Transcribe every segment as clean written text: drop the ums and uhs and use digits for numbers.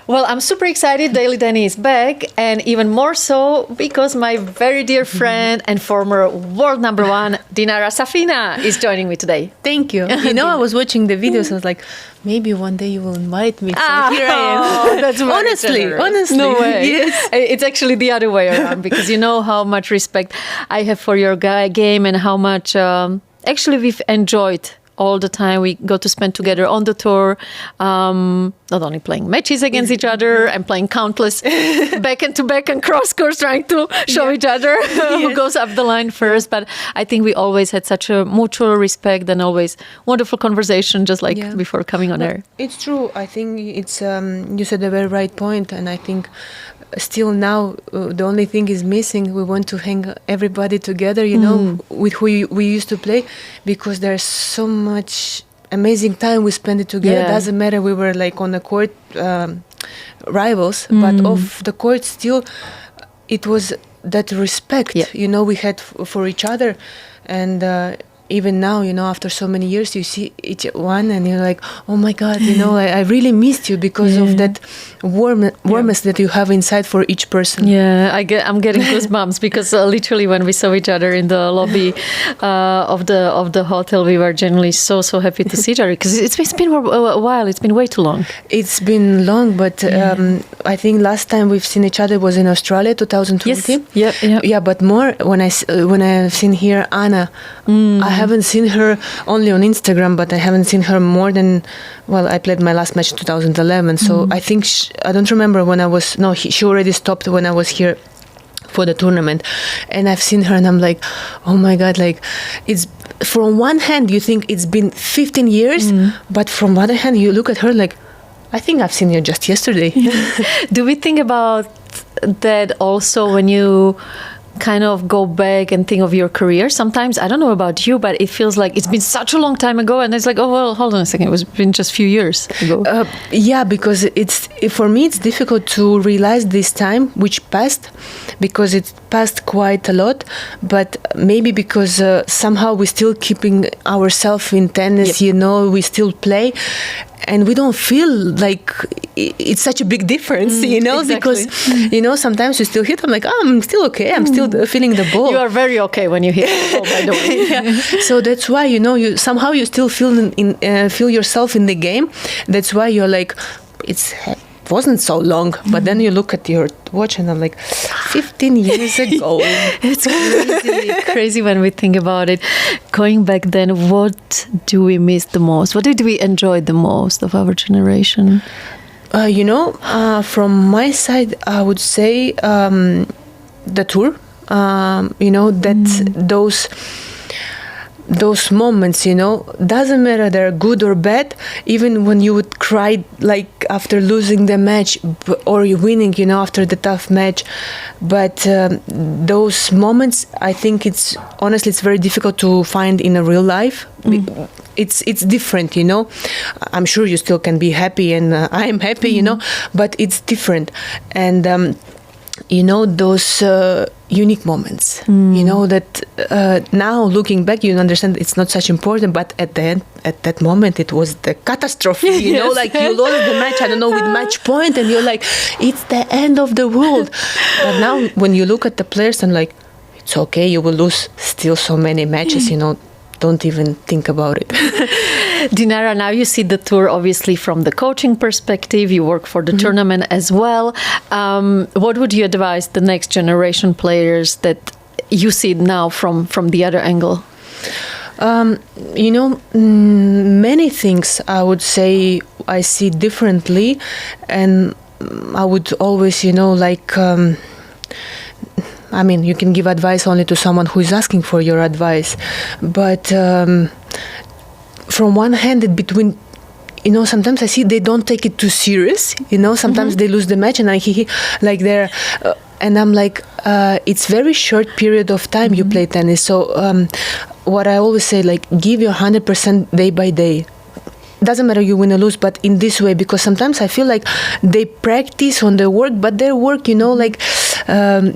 Well, I'm super excited. Daily Dani is back, and even more so because my very dear friend and former world number one, Dinara Safina, is joining me today. Thank you. You know, I was watching the videos. I was like, maybe one day you will invite me. So here I am. That's honestly. No way. Yes. It's actually the other way around because you know how much respect I have for your game and how much actually we've enjoyed all the time we got to spend together on the tour, not only playing matches against each other and playing countless back and cross course trying to show each other who goes up the line first. But I think we always had such a mutual respect and always wonderful conversation, just like before coming on air. It's true. I think it's you said a very right point, and I think still now the only thing is missing. We want to hang everybody together, you know, with who we used to play, because there's so much amazing time we spend it together. It doesn't matter we were like on the court rivals, but off the court still it was that respect, you know, we had for each other. And even now, you know, after so many years, you see each one and you're like, oh my God, you know, I really missed you because of that warmth that you have inside for each person. Yeah, I'm getting goosebumps because literally when we saw each other in the lobby of the hotel, we were generally so happy to see each other because it's been a while. It's been way too long. It's been long, but I think last time we've seen each other was in Australia, 2020. Yes. Yeah, but more when I've seen here Anna. I haven't seen her only on Instagram, but I haven't seen her more than, well, I played my last match in 2011. So I think, I don't remember when she already stopped when I was here for the tournament. And I've seen her and I'm like, oh my God, like it's, from one hand, you think it's been 15 years, but from the other hand, you look at her like, I think I've seen you just yesterday. Do we think about that also when you kind of go back and think of your career? Sometimes, I don't know about you, but it feels like it's been such a long time ago, and it's like, oh well, hold on a second, it was been just a few years ago. Yeah, because for me it's difficult to realize this time which passed, because it passed quite a lot, but maybe because somehow we're still keeping ourselves in tennis, you know, we still play. And we don't feel like it's such a big difference, you know, because, you know, sometimes you still hit. I'm like, oh, I'm still okay. I'm still feeling the ball. You are very okay when you hit the ball, by the way. So that's why, you know, you somehow you still feel yourself in the game. That's why you're like, it wasn't so long. But then you look at your watch and I'm like, 15 years ago. It's crazy when we think about it. Going back then, what do we miss the most? What did we enjoy the most of our generation? You know, from my side, I would say the tour. You know, that those moments, you know, doesn't matter they're good or bad, even when you would cry like after losing the match or you winning, you know, after the tough match. But those moments, I think it's very difficult to find in a real life. It's different, you know. I'm sure you still can be happy and I'm happy, you know, but it's different. And you know, those unique moments, you know, that now looking back, you understand it's not such important, but at the end, at that moment, it was the catastrophe, you know, like you lost the match, I don't know, with match point, and you're like, it's the end of the world. But now when you look at the players and like, it's okay, you will lose still so many matches, you know, don't even think about it. Dinara, now you see the tour obviously from the coaching perspective. You work for the tournament as well. What would you advise the next generation players that you see now from the other angle? You know, many things I would say I see differently, and I would always, you know, like I mean, you can give advice only to someone who is asking for your advice. But from one hand, between, you know, sometimes I see they don't take it too serious. You know, sometimes they lose the match and like they're, and I'm like, it's very short period of time you play tennis. So what I always say, like, give your 100% day by day. Doesn't matter you win or lose, but in this way, because sometimes I feel like they practice on their work, but their work, you know, like,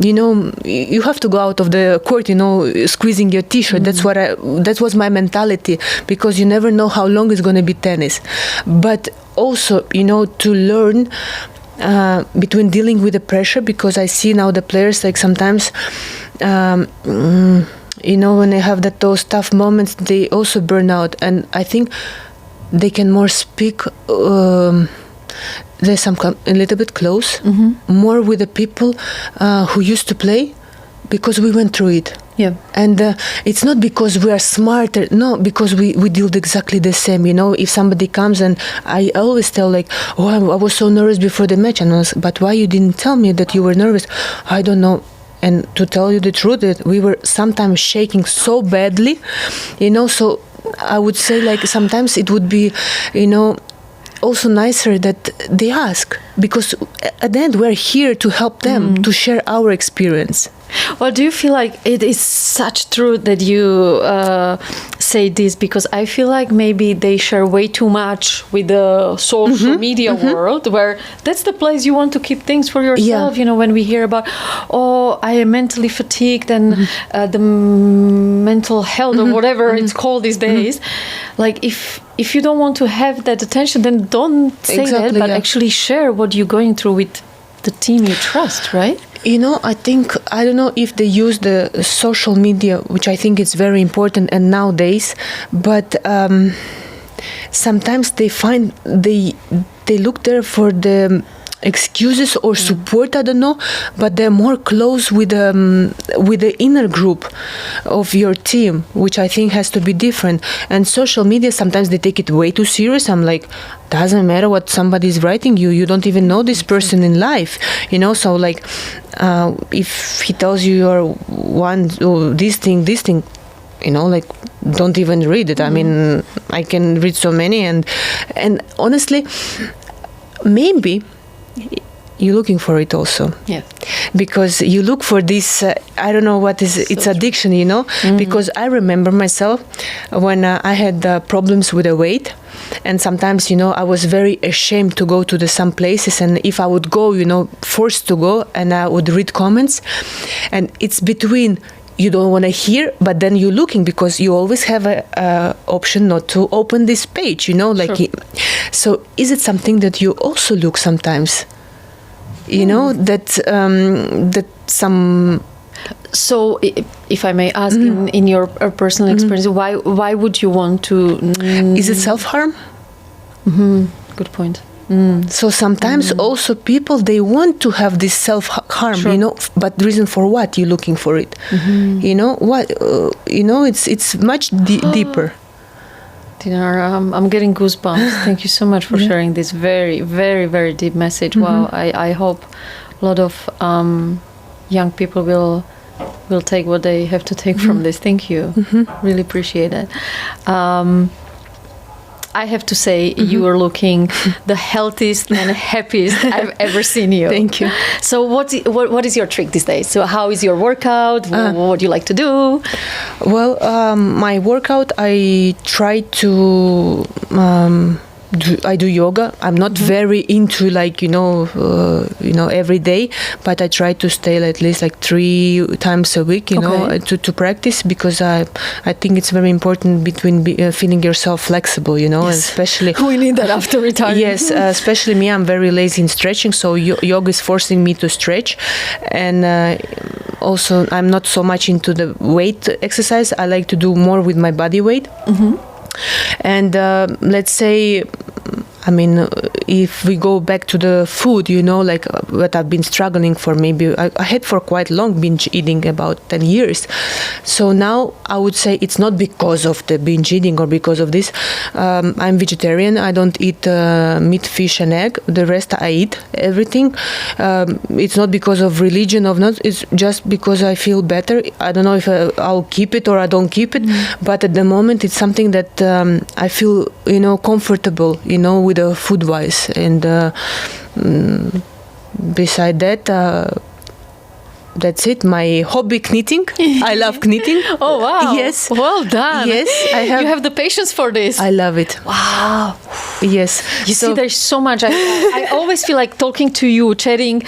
you know, you have to go out of the court, you know, squeezing your t-shirt. That was my mentality, because you never know how long it's going to be tennis. But also, you know, to learn between dealing with the pressure, because I see now the players like sometimes. When they have those tough moments, they also burn out, and I think they can more speak. There's a little bit close, more with the people who used to play, because we went through it. Yeah, and it's not because we are smarter. No, because we deal exactly the same. If somebody comes, and I always tell like, oh, I was so nervous before the match, and but why you didn't tell me that you were nervous? I don't know. And to tell you the truth, that we were sometimes shaking so badly, so I would say like sometimes it would be, also nicer that they ask, because at the end we're here to help them, to share our experience. Well, do you feel like it is such truth that you say this? Because I feel like maybe they share way too much with the social media world, where that's the place you want to keep things for yourself. Yeah. When we hear about, oh, I am mentally fatigued, and the mental health or whatever it's called these days, like if you don't want to have that attention, then don't say that, but actually share what you're going through with the team you trust, right? I think, I don't know if they use the social media, which I think is very important and nowadays, but sometimes they find they look there for the excuses or support, I don't know, but they're more close with the inner group of your team, which I think has to be different. And social media, sometimes they take it way too serious. I'm like, doesn't matter what somebody's writing you don't even know this person in life, so like if he tells you you're one, oh, this thing, like don't even read it. I mean, I can read so many, and honestly, maybe you're looking for it also. Yeah. Because you look for this, I don't know what is, it's addiction, because I remember myself when I had problems with the weight, and sometimes, I was very ashamed to go to some places, and if I would go, forced to go, and I would read comments, and it's between you don't want to hear, but then you're looking, because you always have a option not to open this page, like. Sure. So is it something that you also look sometimes? That some. So, if I may ask, in your personal experience, why would you want to? Is it self-harm? Good point. So sometimes also people, they want to have this self-harm, Sure. But the reason for what you're looking for it, what, it's much deeper. Dinara, I'm getting goosebumps. Thank you so much for sharing this very, very, very deep message. Wow, I hope a lot of young people will take what they have to take from this. Thank you. Really appreciate it. I have to say, you are looking the healthiest and happiest I've ever seen you. Thank you. So what is your trick these days? So how is your workout? What do you like to do? Well, my workout, I try to... I do yoga. I'm not very into every day, but I try to stay at least 3 times a week, to practice, because I think it's very important between feeling yourself flexible, Yes. especially. We need that after retirement. Yes, especially me. I'm very lazy in stretching, so yoga is forcing me to stretch, and also I'm not so much into the weight exercise. I like to do more with my body weight. And let's say, I mean, if we go back to the food, what I've been struggling for, maybe I had for quite long binge eating, about 10 years. So now I would say it's not because of the binge eating or because of this. I'm vegetarian. I don't eat meat, fish, and egg. The rest I eat everything. It's not because of religion or not. It's just because I feel better. I don't know if I'll keep it or I don't keep it, but at the moment it's something that I feel, comfortable, with the food wise, and beside that, that's it. My hobby, knitting. I love knitting. Oh wow! Yes. Well done. Yes, I have. You have the patience for this. I love it. Wow. Yes. You see, there's so much. I always feel like talking to you, chatting.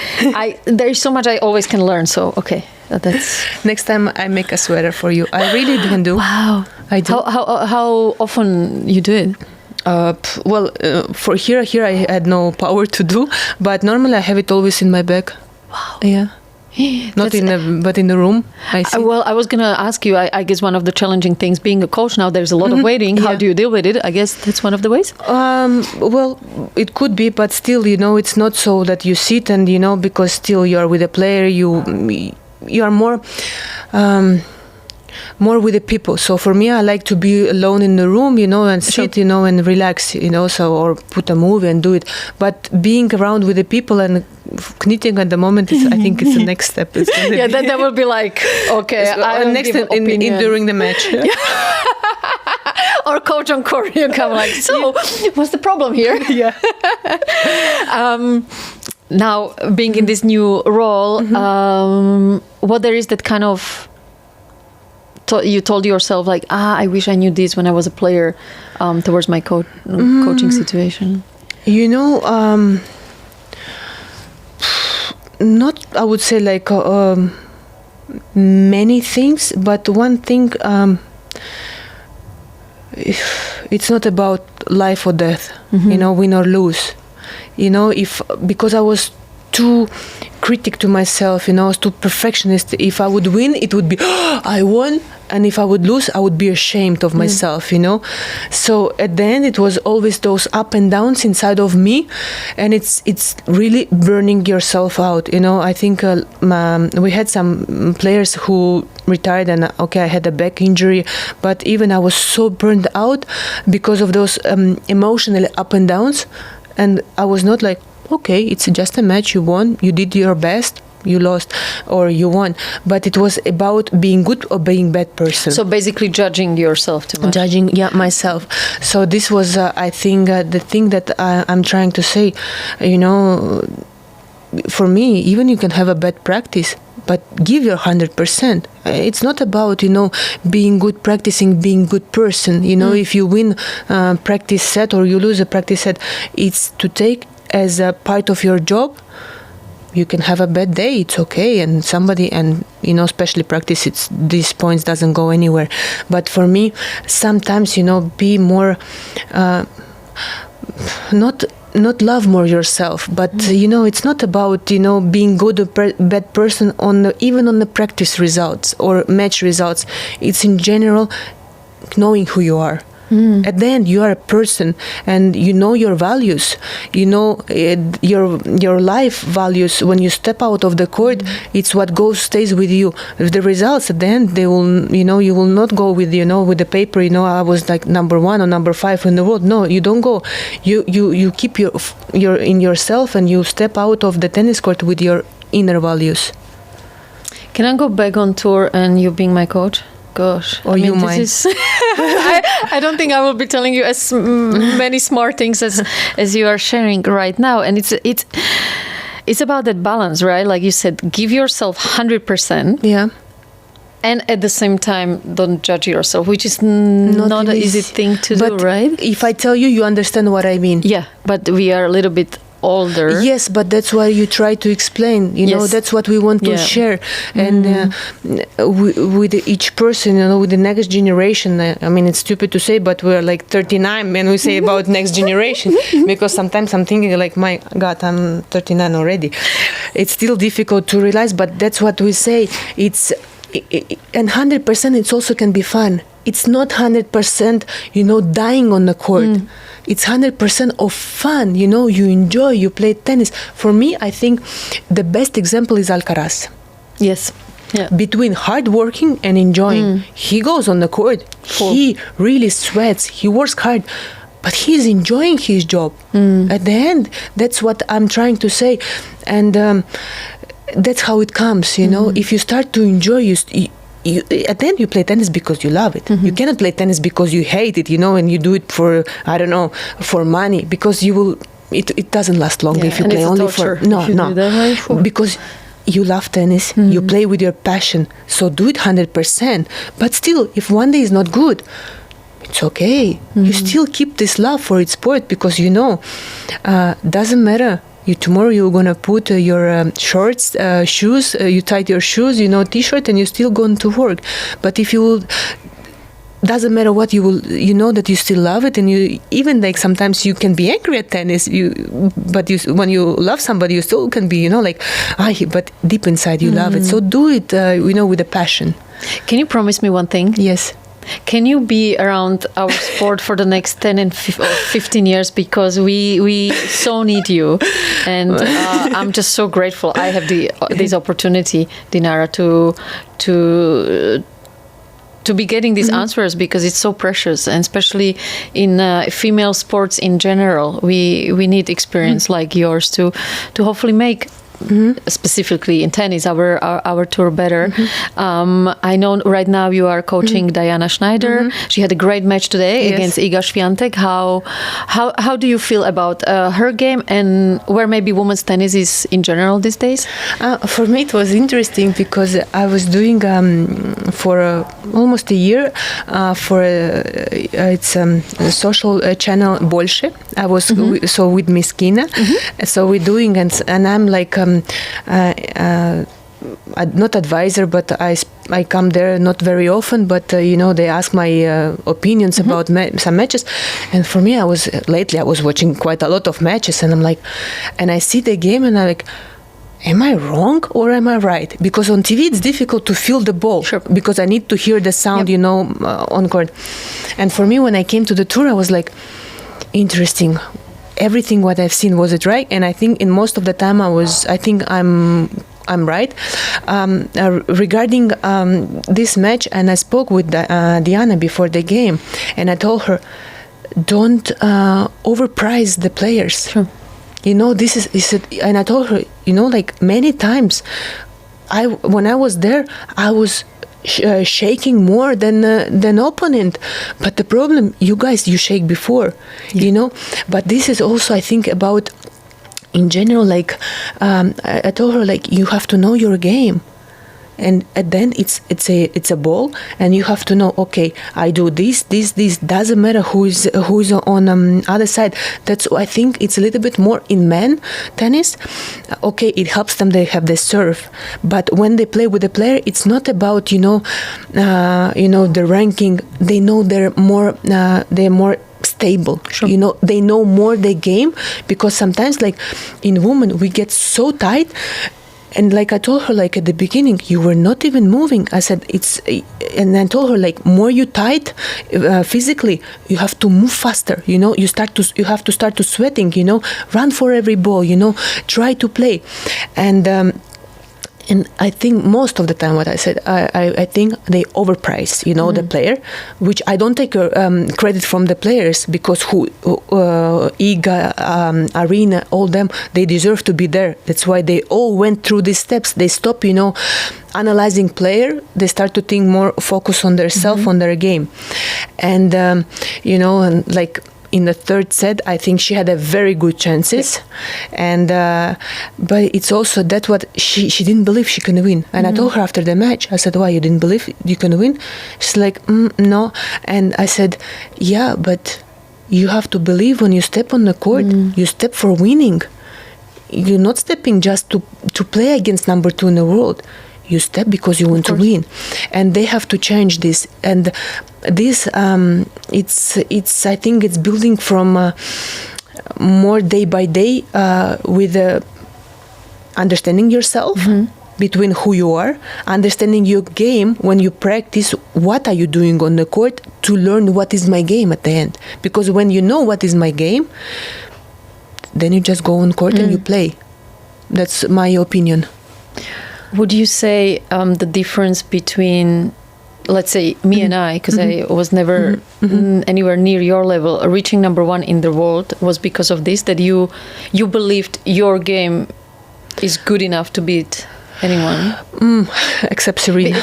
There's so much I always can learn. So okay, that's. Next time I make a sweater for you. I really can do. Wow. I do. How often you do it? For here I had no power to do, but normally I have it always in my bag. Wow. Yeah. Not but in the room. I see. Well, I was going to ask you, I guess one of the challenging things being a coach now, there's a lot of waiting. How do you deal with it? I guess that's one of the ways. Well, it could be, but still, it's not so that you sit and, because still you are with a player, you are more with the people. So for me, I like to be alone in the room, and sit, and relax, so, or put a movie and do it. But being around with the people and knitting at the moment I think it's the next step. Yeah, that will be like, okay, next during the match. Or coach on court, you come like, so what's the problem here? Yeah. Now, being in this new role, what there is that kind of you told yourself like, I wish I knew this when I was a player, towards my coaching situation? Not, I would say like many things, but one thing, it's not about life or death, win or lose. Because I was too critic to myself, I was too perfectionist. If I would win, it would be, I won. And if I would lose, I would be ashamed of myself, So at the end, it was always those up and downs inside of me. And it's really burning yourself out, I think we had some players who retired and, I had a back injury. But even I was so burned out because of those emotional up and downs. And I was not like, okay, it's just a match, you won, you did your best, you lost or you won, but it was about being good or being bad person. So basically judging yourself too much. Judging, myself. So this was, I think, the thing that I'm trying to say, for me, even you can have a bad practice, but give your 100%. It's not about, being good practicing, being good person. If you win a practice set or you lose a practice set, it's to take as a part of your job. You can have a bad day, it's okay, and especially practice, these points doesn't go anywhere. But for me, sometimes, be more, not love more yourself, but, it's not about, being good or bad person even on the practice results or match results. It's in general knowing who you are. At the end, you are a person, and your values, your life values. When you step out of the court, it's what stays with you. The results at the end, they will, you will not go with, with the paper. I was like number 1 or number 5 in the world. No, you don't go. You keep your in yourself, and you step out of the tennis court with your inner values. Can I go back on tour and you being my coach? Gosh, or you might. I don't think I will be telling you as many smart things as you are sharing right now, and it's about that balance, right? Like you said, give yourself 100%. Yeah. And at the same time, don't judge yourself, which is not an easy thing to do, right? If I tell you, you understand what I mean. Yeah, but we are a little bit older. Yes, but that's why you try to explain, that's what we want to share. And with each person, with the next generation, it's stupid to say, but we're like 39 and we say about next generation, because sometimes I'm thinking like, my God, I'm 39 already. It's still difficult to realize, but that's what we say. And 100% it also can be fun. It's not 100%, dying on the court. It's 100% of fun. You enjoy, you play tennis. For me, I think the best example is Alcaraz. Yes. Yeah. Between hard working and enjoying. He goes on the court. Cool. He really sweats. He works hard. But he's enjoying his job. At the end, that's what I'm trying to say. And that's how it comes, If you start to enjoy, at the end you play tennis because you love it. You cannot play tennis because you hate it, and you do it for, for money, because it doesn't last long if you play only for... No. Because you love tennis, you play with your passion, so do it 100%. But still, if one day is not good, it's okay. You still keep this love for its sport, because doesn't matter. Tomorrow you're gonna put your shorts, shoes, you tied your shoes, t-shirt, and you're still going to work. But if you will doesn't matter what you will, you know that you still love it, and you even like sometimes you can be angry at tennis, but when you love somebody, you still can be, you know, like, but deep inside you love it. So do it, you know, with a passion. Can you promise me one thing? Yes. Can you be around our sport for the next 10 and 15 years? Because we so need you. And I'm just so grateful I have this opportunity, Dinara, to be getting these answers, because it's so precious, and especially in female sports in general, we need experience like yours to hopefully make specifically in tennis our tour better. I know right now you are coaching Diana Schneider. She had a great match today against Iga Swiatek. How do you feel about her game, and where maybe women's tennis is in general these days? For me it was interesting because I was doing for almost a year for it's a social channel Больше. I was so with Miss Kina, so we're doing, and I'm like not advisor, but I come there not very often, but you know, they ask my opinions about some matches, and for me I was watching quite a lot of matches, and I'm like, and I see the game and I'm like, am I wrong or am I right? Because on TV it's difficult to feel the ball, because I need to hear the sound, you know, on court. And for me, when I came to the tour, I was like, interesting. Everything what I've seen, was it right? And I think in most of the time I think I'm right. Regarding this match, and I spoke with Diana before the game, and I told her, don't overprice the players. Sure. You know, this is, and I told her, you know, like many times, when I was there, I was shaking more than opponent, but the problem, you guys, you shake before, you know. But this is also, I think, about in general, like I told her, like, you have to know your game, and then it's a ball, and you have to know, okay, I do this doesn't matter who's on other side. That's, I think it's a little bit more in men tennis. Okay, it helps them, they have the serve, but when they play with the player, it's not about, you know, the ranking. They know they're more stable. Sure. You know, they know more the game, because sometimes, like in women, we get so tight. And like I told her, like at the beginning, you were not even moving. I said and I told her, like, more you tight physically, you have to move faster. You know, you have to start to sweating. You know, run for every ball. You know, try to play, and I think most of the time, what I said, I think they overprice, you know, the player, which I don't take credit from the players, because Iga, Arena, all them, they deserve to be there. That's why they all went through these steps. They stop, you know, analyzing player. They start to think more, focus on their self, on their game. And, you know, and like, in the third set, I think she had a very good chances, and but it's also that what she didn't believe she can win. And I told her after the match, I said, "Why, you didn't believe you can win?" She's like, "No." And I said, "Yeah, but you have to believe when you step on the court. You step for winning. You're not stepping just to play against number 2 in the world. You step because you want to win." And they have to change this. And this, it's I think it's building from more day by day with understanding yourself, between who you are, understanding your game. When you practice, what are you doing on the court, to learn what is my game at the end. Because when you know what is my game, then you just go on court and you play. That's my opinion. Would you say the difference between, let's say, me and I, because I was never anywhere near your level, reaching number 1 in the world, was because of this, that you believed your game is good enough to beat anyone? Except Serena.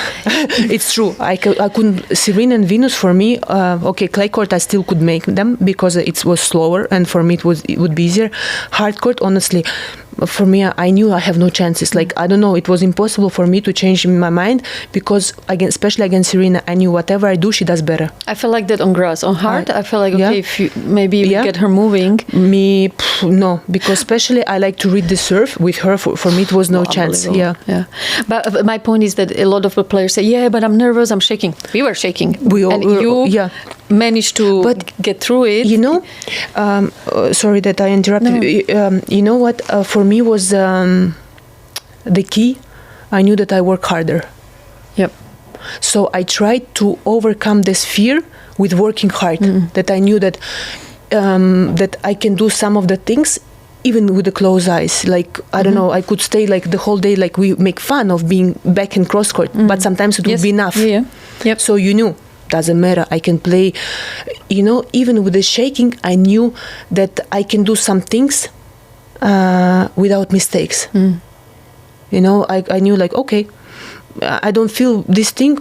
It's true. I couldn't. Serena and Venus, for me, okay, clay court I still could make them, because it was slower, and for me it would be easier. Hard court, honestly, for me, I knew I have no chances. Like, I don't know, it was impossible for me to change my mind because, again, especially against Serena, I knew whatever I do, she does better. I feel like that on grass. On hard, I feel like, okay, yeah. if you maybe get her moving. Me, no, because especially I like to read the serve. With her, for me, it was no chance. Yeah. But my point is that a lot of the players say, yeah, but I'm nervous, I'm shaking. We were shaking. And you managed to get through it. You know, sorry that I interrupted. No. You know what? For me was the key. I knew that I work harder. Yep. So I tried to overcome this fear with working hard. That I knew that that I can do some of the things even with the closed eyes. Like, I don't know, I could stay like the whole day, like we make fun of being back in cross court, but sometimes it would be enough. Yep. So you knew, doesn't matter, I can play. You know, even with the shaking, I knew that I can do some things without mistakes. You know, I knew like, okay, I don't feel this thing,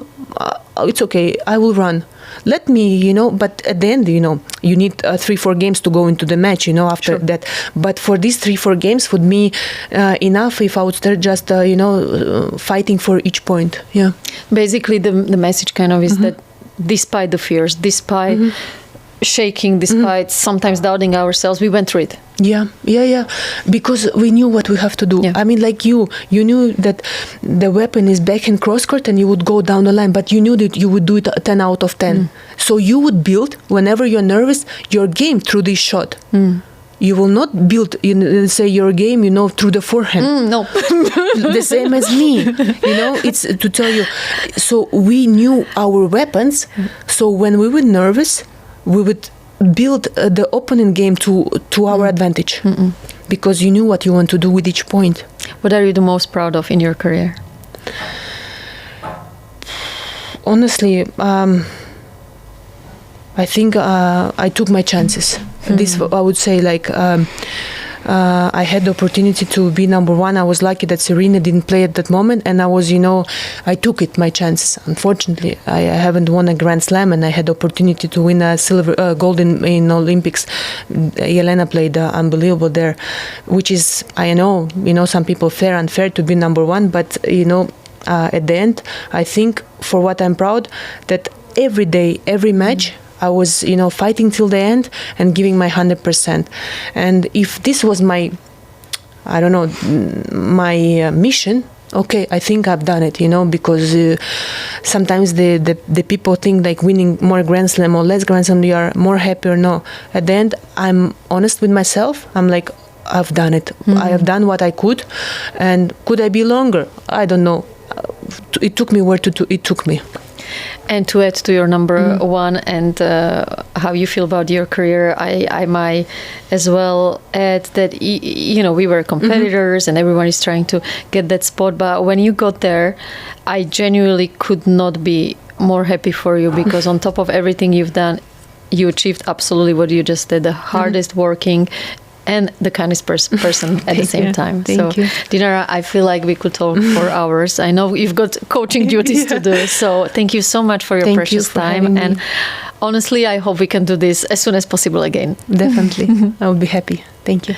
it's okay, I will run. Let me, you know, but at the end, you know, you need 3-4 games to go into the match, you know, after that. But for these 3-4 games would be enough if I would start just, you know, fighting for each point. Yeah. Basically, the message kind of is that despite the fears, despite shaking, despite sometimes doubting ourselves, we went through it. Yeah. Because we knew what we have to do. I mean, like you knew that the weapon is back in cross court and you would go down the line, but you knew that you would do it 10 out of 10. So you would build, whenever you're nervous, your game through this shot. You will not build, say, your game, you know, through the forehand. No. The same as me. You know, it's to tell you. So we knew our weapons. So when we were nervous, we would build the opponent game to our advantage, because you knew what you want to do with each point. What are you the most proud of in your career? Honestly, I think I took my chances. This, I would say, like, I had the opportunity to be number one. I was lucky that Serena didn't play at that moment, and I was, you know, I took it, my chances. Unfortunately, I haven't won a Grand Slam, and I had the opportunity to win a gold in Olympics. Jelena played unbelievable there, which is, I know, you know, some people unfair to be number one, but, you know, at the end, I think for what I'm proud, that every day, every match, I was, you know, fighting till the end and giving my 100%. And if this was my, I don't know, my mission, okay, I think I've done it, you know, because sometimes the people think like winning more Grand Slam or less Grand Slam, you are more happy or no. At the end, I'm honest with myself. I'm like, I've done it. I have done what I could. And could I be longer? I don't know. It took me where it took me. And to add to your number one and how you feel about your career, I might as well add that, you know, we were competitors and everyone is trying to get that spot. But when you got there, I genuinely could not be more happy for you, because on top of everything you've done, you achieved absolutely what you just did, the hardest working and the kindest person at the same time. Thank you. Dinara, I feel like we could talk for hours. I know you've got coaching duties to do. So thank you so much for your precious time. And honestly, I hope we can do this as soon as possible again. Definitely. I will be happy. Thank you.